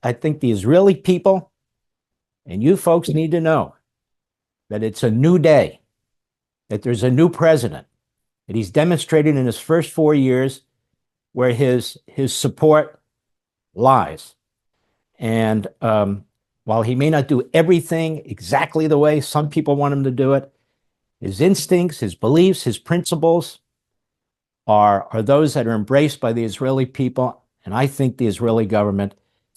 I think the Israeli people and you folks need to know that it's a new day, that there's a new president, that he's demonstrated in his first 4 years where his support lies. And while he may not do everything exactly the way some people want him to do it, his instincts, his beliefs, his principles are those that are embraced by the Israeli people, and I think the Israeli government.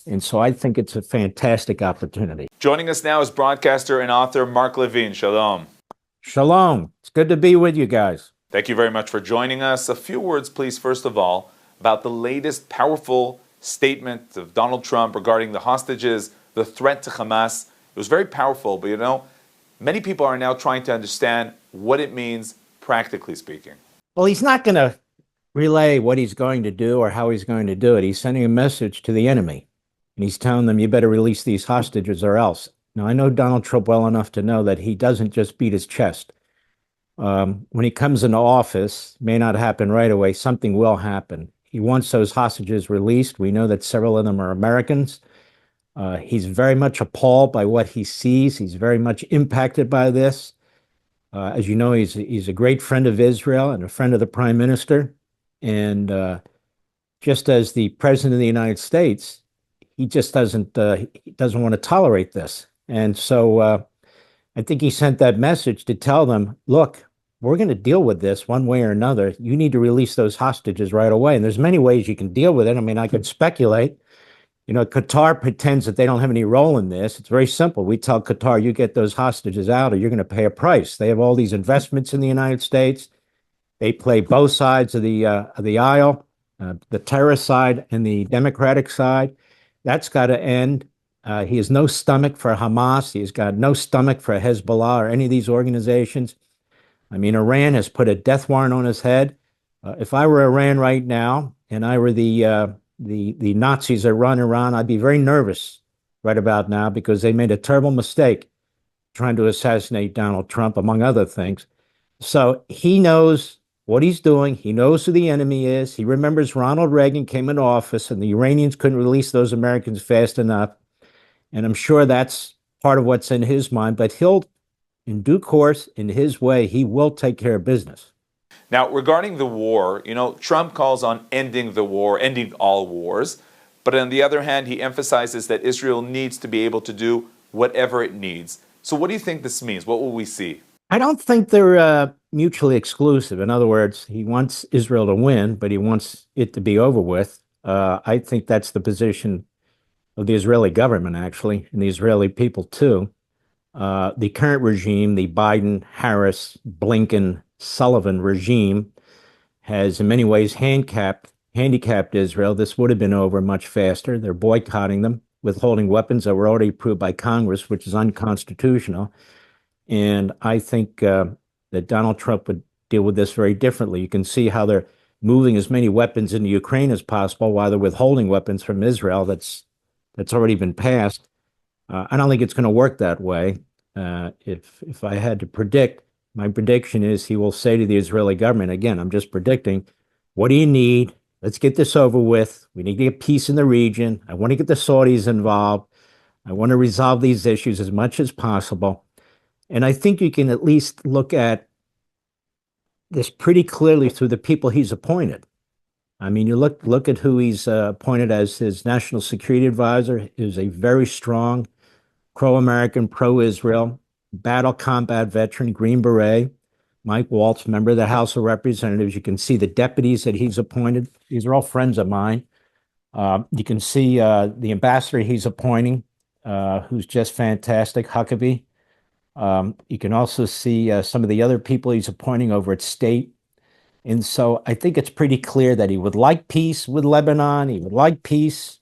And so I think it's a fantastic opportunity. Joining us now is broadcaster and author Mark Levine. Shalom. Shalom. It's good to be with you guys. Thank you very much for joining us. A few words, please, first of all, about the latest powerful statement of Donald Trump regarding the hostages, the threat to Hamas. It was very powerful, but many people are now trying to understand what it means, practically speaking. Well, he's not going to relay what he's going to do or how he's going to do it. He's sending a message to the enemy, and he's telling them, you better release these hostages or else. Now, I know Donald Trump well enough to know that he doesn't just beat his chest. When he comes into office, may not happen right away, something will happen. He wants those hostages released. We know that several of them are Americans. He's very much appalled by what he sees. He's very much impacted by this. As you know, he's a great friend of Israel and a friend of the Prime Minister. And just as the President of the United States, he just doesn't want to tolerate this. And so I think he sent that message to tell them, look, we're going to deal with this one way or another. You need to release those hostages right away. And there's many ways you can deal with it. I mean, I could speculate. Qatar pretends that they don't have any role in this. It's very simple. We tell Qatar, you get those hostages out or you're going to pay a price. They have all these investments in the United States. They play both sides of the aisle, the terrorist side and the democratic side. That's got to end. He has no stomach for Hamas. He's got no stomach for Hezbollah or any of these organizations. I mean, Iran has put a death warrant on his head. If I were Iran right now and I were the Nazis that run Iran, I'd be very nervous right about now because they made a terrible mistake trying to assassinate Donald Trump, among other things. So he knows what he's doing. He knows who the enemy is. He remembers Ronald Reagan came into office and the Iranians couldn't release those Americans fast enough. And I'm sure that's part of what's in his mind, but he'll, in due course, in his way, he will take care of business. Now, regarding the war, Trump calls on ending the war, ending all wars. But on the other hand, he emphasizes that Israel needs to be able to do whatever it needs. So what do you think this means? What will we see? I don't think they're mutually exclusive. In other words, he wants Israel to win, but he wants it to be over with. I think that's the position of the Israeli government, actually, and the Israeli people, too. The current regime, the Biden, Harris, Blinken, Sullivan regime, has in many ways handicapped Israel. This would have been over much faster. They're boycotting them, withholding weapons that were already approved by Congress, which is unconstitutional. And I think that Donald Trump would deal with this very differently. You can see how they're moving as many weapons into Ukraine as possible while they're withholding weapons from Israel. That's already been passed. I don't think it's going to work that way. If I had to predict, my prediction is he will say to the Israeli government, again, I'm just predicting, what do you need? Let's get this over with. We need to get peace in the region. I want to get the Saudis involved. I want to resolve these issues as much as possible. And I think you can at least look at this pretty clearly through the people he's appointed. I mean, you look at who he's appointed as his national security advisor. Is a very strong pro-American, pro-Israel, battle combat veteran, Green Beret, Mike Waltz, member of the House of Representatives. You can see the deputies that he's appointed. These are all friends of mine. You can see the ambassador he's appointing, who's just fantastic, Huckabee. You can also see some of the other people he's appointing over at state. And so I think it's pretty clear that he would like peace with Lebanon. He would like peace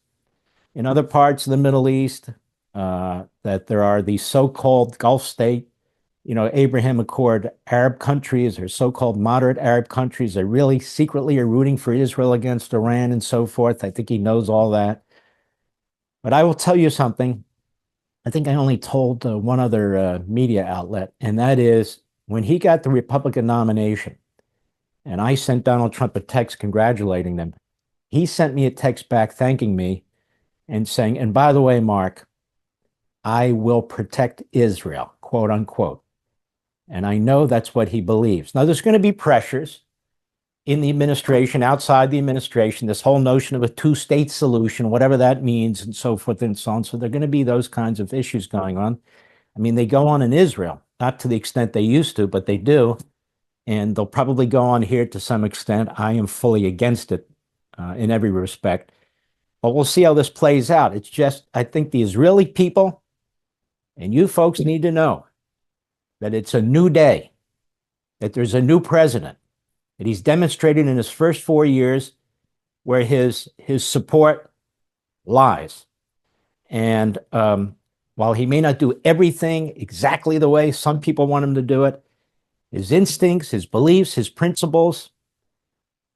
in other parts of the Middle East, that there are these so-called Gulf state, Abraham Accord Arab countries or so-called moderate Arab countries that really secretly are rooting for Israel against Iran and so forth. I think he knows all that. But I will tell you something. I think I only told one other media outlet, and that is when he got the Republican nomination, and I sent Donald Trump a text congratulating them, he sent me a text back thanking me and saying, and by the way, Mark, I will protect Israel, quote unquote. And I know that's what he believes. Now, there's going to be pressures in the administration, outside the administration, this whole notion of a two-state solution, whatever that means, and so forth and so on. So there are going to be those kinds of issues going on. I mean, they go on in Israel, not to the extent they used to, but they do. And they'll probably go on here to some extent. I am fully against it in every respect. But we'll see how this plays out. It's just, I think the Israeli people and you folks need to know that it's a new day, that there's a new president, that he's demonstrated in his first 4 years where his support lies. And while he may not do everything exactly the way some people want him to do it, his instincts, his beliefs, his principles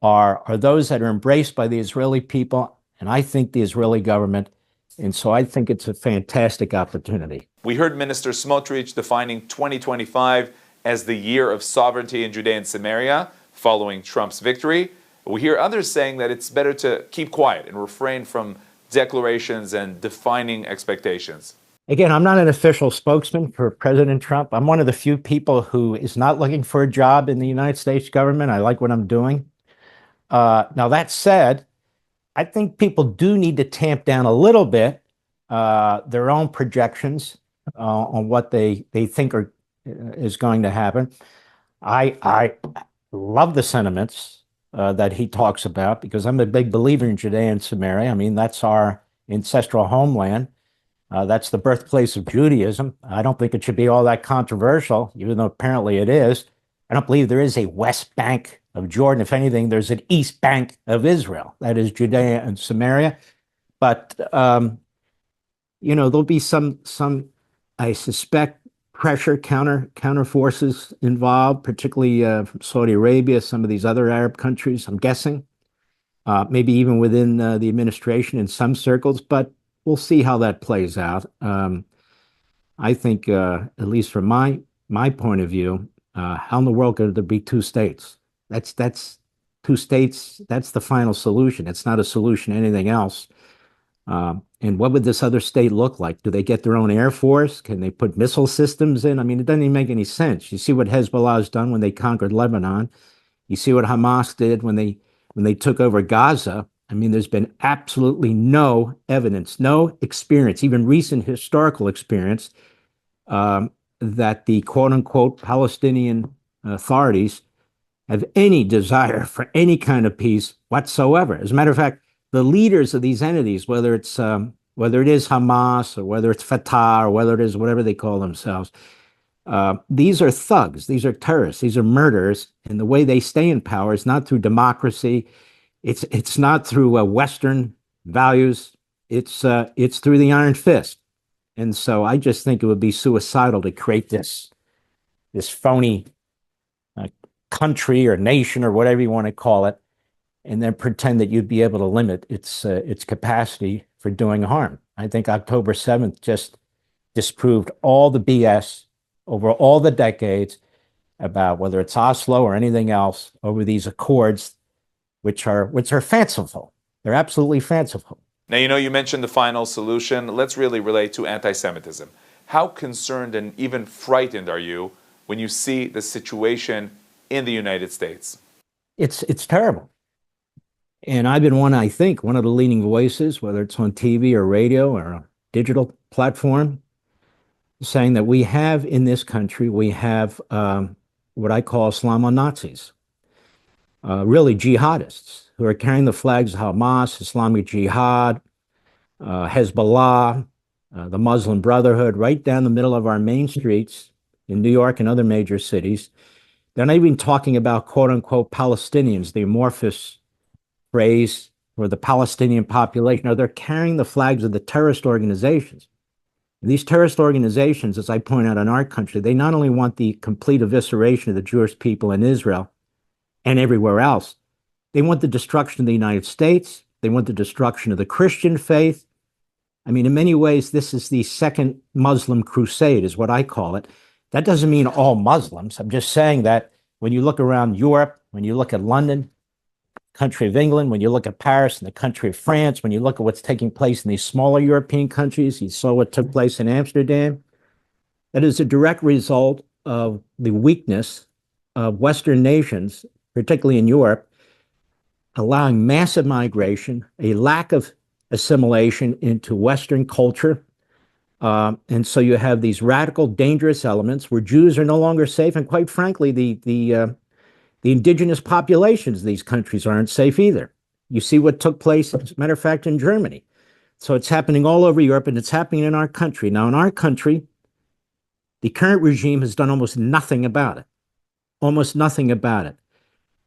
are those that are embraced by the Israeli people, and I think the Israeli government. And so I think it's a fantastic opportunity. We heard Minister Smotrich defining 2025 as the year of sovereignty in Judea and Samaria following Trump's victory. We hear others saying that it's better to keep quiet and refrain from declarations and defining expectations. Again, I'm not an official spokesman for President Trump. I'm one of the few people who is not looking for a job in the United States government. I like what I'm doing. Now, that said, I think people do need to tamp down a little bit their own projections on what they think is going to happen. I love the sentiments that he talks about, because I'm a big believer in Judea and Samaria. I mean, that's our ancestral homeland. That's the birthplace of Judaism. I don't think it should be all that controversial, even though apparently it is. I don't believe there is a West Bank of Jordan. If anything, there's an East Bank of Israel. That is Judea and Samaria. But, there'll be some, I suspect, pressure, counter forces involved, particularly from Saudi Arabia, some of these other Arab countries, I'm guessing, maybe even within the administration in some circles, but we'll see how that plays out. I think, at least from my point of view, how in the world could there be two states? That's two states. That's the final solution. It's not a solution to anything else. And what would this other state look like? Do they get their own air force? Can they put missile systems in? I mean, it doesn't even make any sense. You see what Hezbollah has done when they conquered Lebanon. You see what Hamas did when they took over Gaza. I mean, there's been absolutely no evidence, no experience, even recent historical experience, that the quote-unquote Palestinian authorities have any desire for any kind of peace whatsoever. As a matter of fact, the leaders of these entities, whether it is Hamas or whether it's Fatah or whether it is whatever they call themselves, these are thugs, these are terrorists, these are murderers, and the way they stay in power is not through democracy. It's not through Western values. It's through the iron fist. And so I just think it would be suicidal to create this phony country or nation or whatever you want to call it, and then pretend that you'd be able to limit its capacity for doing harm. I think October 7th just disproved all the BS over all the decades about whether it's Oslo or anything else over these accords, which are fanciful. They're absolutely fanciful. Now, you mentioned the final solution. Let's really relate to anti-Semitism. How concerned and even frightened are you when you see the situation in the United States? It's terrible. And I've been one of the leading voices, whether it's on TV or radio or a digital platform, saying that we have in this country, what I call Islamo-Nazis, really jihadists who are carrying the flags of Hamas, Islamic Jihad, Hezbollah, the Muslim Brotherhood, right down the middle of our main streets in New York and other major cities. They're not even talking about quote-unquote Palestinians, the amorphous phrase for the Palestinian population. No, they're carrying the flags of the terrorist organizations. And these terrorist organizations, as I point out in our country, they not only want the complete evisceration of the Jewish people in Israel and everywhere else, they want the destruction of the United States. They want the destruction of the Christian faith. I mean, in many ways, this is the second Muslim crusade, is what I call it. That doesn't mean all Muslims. I'm just saying that when you look around Europe, when you look at London, country of England, when you look at Paris and the country of France, when you look at what's taking place in these smaller European countries, you saw what took place in Amsterdam. That is a direct result of the weakness of Western nations, particularly in Europe, allowing massive migration, a lack of assimilation into Western culture. And so you have these radical, dangerous elements where Jews are no longer safe. And quite frankly, the indigenous populations of these countries aren't safe either. You see what took place, as a matter of fact, in Germany. So it's happening all over Europe, and it's happening in our country. Now, in our country, the current regime has done almost nothing about it. Almost nothing about it.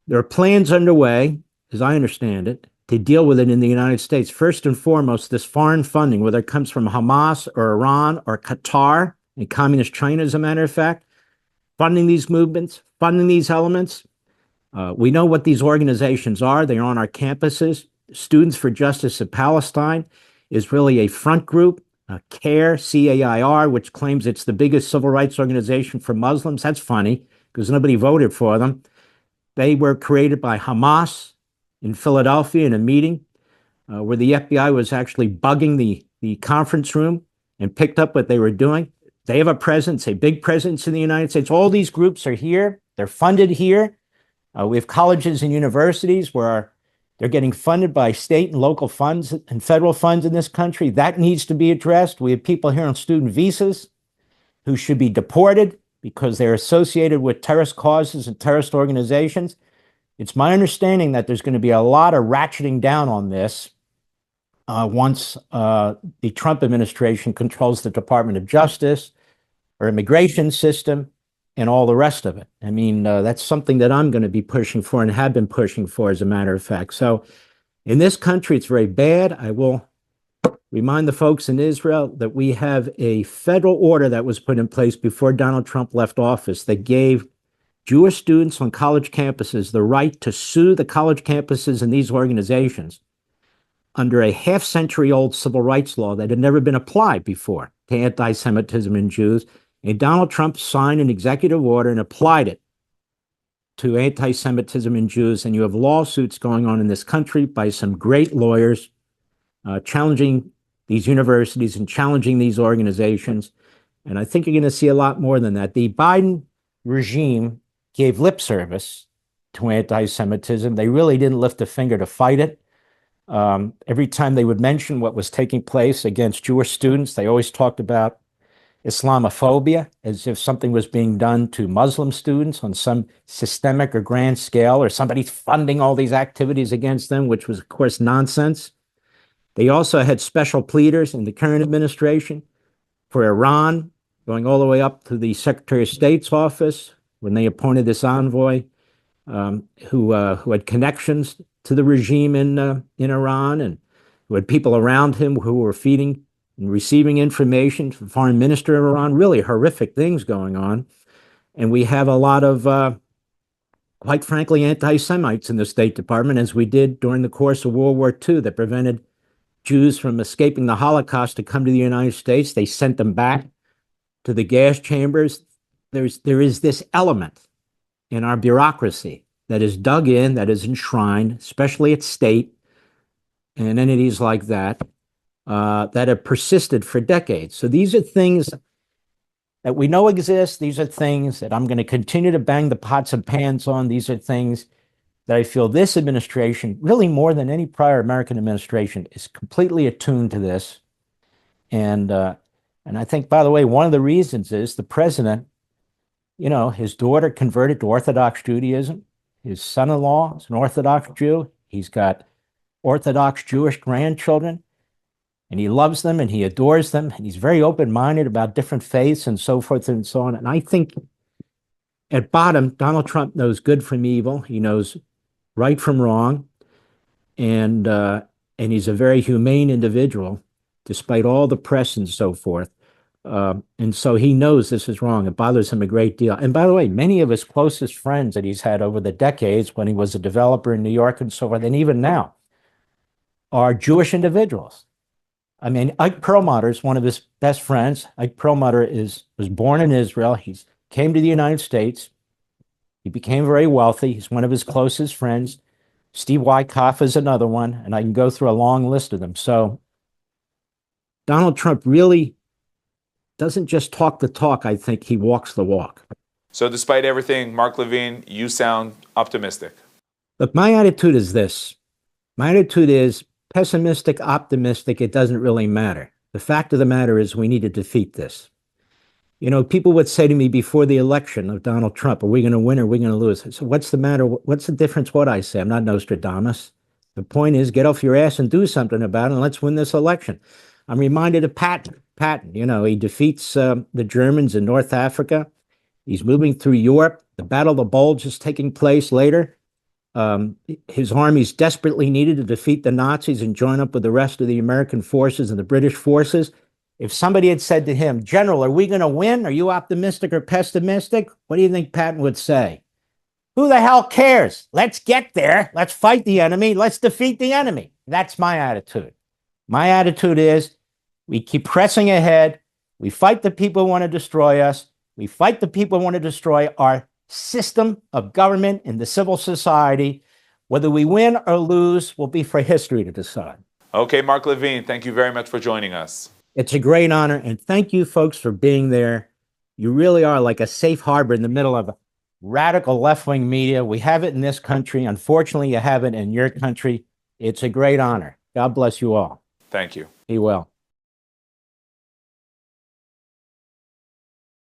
There are plans underway, as I understand it, to deal with it in the United States. First and foremost, this foreign funding, whether it comes from Hamas or Iran or Qatar and communist China, as a matter of fact, funding these movements, funding these elements. We know what these organizations are. They're on our campuses. Students for Justice of Palestine is really a front group. CAIR, C-A-I-R, which claims it's the biggest civil rights organization for Muslims. That's funny because nobody voted for them. They were created by Hamas in Philadelphia in a meeting where the FBI was actually bugging the conference room and picked up what they were doing. They have a presence, a big presence in the United States. All these groups are here. They're funded here. We have colleges and universities where they're getting funded by state and local funds and federal funds in this country. That needs to be addressed. We have people here on student visas who should be deported because they're associated with terrorist causes and terrorist organizations. It's my understanding that there's going to be a lot of ratcheting down on this once the Trump administration controls the Department of Justice or immigration system and all the rest of it. I mean, that's something that I'm going to be pushing for and have been pushing for, as a matter of fact. So in this country, it's very bad. I will remind the folks in Israel that we have a federal order that was put in place before Donald Trump left office that gave Jewish students on college campuses the right to sue the college campuses and these organizations under a half-century-old civil rights law that had never been applied before to anti-Semitism in Jews. And Donald Trump signed an executive order and applied it to anti-Semitism in Jews. And you have lawsuits going on in this country by some great lawyers challenging these universities and challenging these organizations. And I think you're going to see a lot more than that. The Biden regime gave lip service to anti-Semitism. They really didn't lift a finger to fight it. Every time they would mention what was taking place against Jewish students, they always talked about Islamophobia, as if something was being done to Muslim students on some systemic or grand scale, or somebody's funding all these activities against them, which was, of course, nonsense. They also had special pleaders in the current administration for Iran, going all the way up to the Secretary of State's office when they appointed this envoy who had connections to the regime in Iran, and who had people around him who were feeding and receiving information from the foreign minister of Iran. Really horrific things going on. And we have a lot of, quite frankly, anti-Semites in the State Department, as we did during the course of World War II, that prevented Jews from escaping the Holocaust to come to the United States. They sent them back to the gas chambers. There is this element in our bureaucracy that is dug in, that is enshrined, especially at state and entities like that, that have persisted for decades. So these are things that we know exist. These are things that I'm going to continue to bang the pots and pans on. These are things that I feel this administration, really more than any prior American administration, is completely attuned to this. And I think, by the way, one of the reasons is the president, you know, his daughter converted to Orthodox Judaism. His son-in-law is an Orthodox Jew. He's got Orthodox Jewish grandchildren, and he loves them and he adores them. And he's very open-minded about different faiths and so forth and so on. And I think at bottom, Donald Trump knows good from evil. He knows right from wrong. And he's a very humane individual, despite all the press and so forth. And so he knows this is wrong. It bothers him a great deal. And by the way, many of his closest friends that he's had over the decades when he was a developer in New York and so forth, and even now, are Jewish individuals. I mean, Ike Perlmutter is one of his best friends. Ike Perlmutter was born in Israel. He came to the United States. He became very wealthy. He's one of his closest friends. Steve Wyckoff is another one, and I can go through a long list of them. So Donald Trump really doesn't just talk the talk. I think he walks the walk. So despite everything, Mark Levine, you sound optimistic. Look, my attitude is this. My attitude is pessimistic, optimistic. It doesn't really matter. The fact of the matter is we need to defeat this. You know, people would say to me before the election of Donald Trump, are we going to win or are we going to lose? So what's the matter? What's the difference what I say? I'm not Nostradamus. The point is get off your ass and do something about it and let's win this election. I'm reminded of Patton. Patton, you know, he defeats the Germans in North Africa. He's moving through Europe. The Battle of the Bulge is taking place later. His armies desperately needed to defeat the Nazis and join up with the rest of the American forces and the British forces. If somebody had said to him, General, are we going to win? Are you optimistic or pessimistic? What do you think Patton would say? Who the hell cares? Let's get there. Let's fight the enemy. Let's defeat the enemy. That's my attitude. My attitude is we keep pressing ahead. We fight the people who want to destroy us. We fight the people who want to destroy our system of government and the civil society. Whether we win or lose will be for history to decide. Okay, Mark Levine, thank you very much for joining us. It's a great honor, and thank you folks for being there. You really are like a safe harbor in the middle of radical left-wing media. We have it in this country. Unfortunately, you have it in your country. It's a great honor. God bless you all. Thank you. Be well.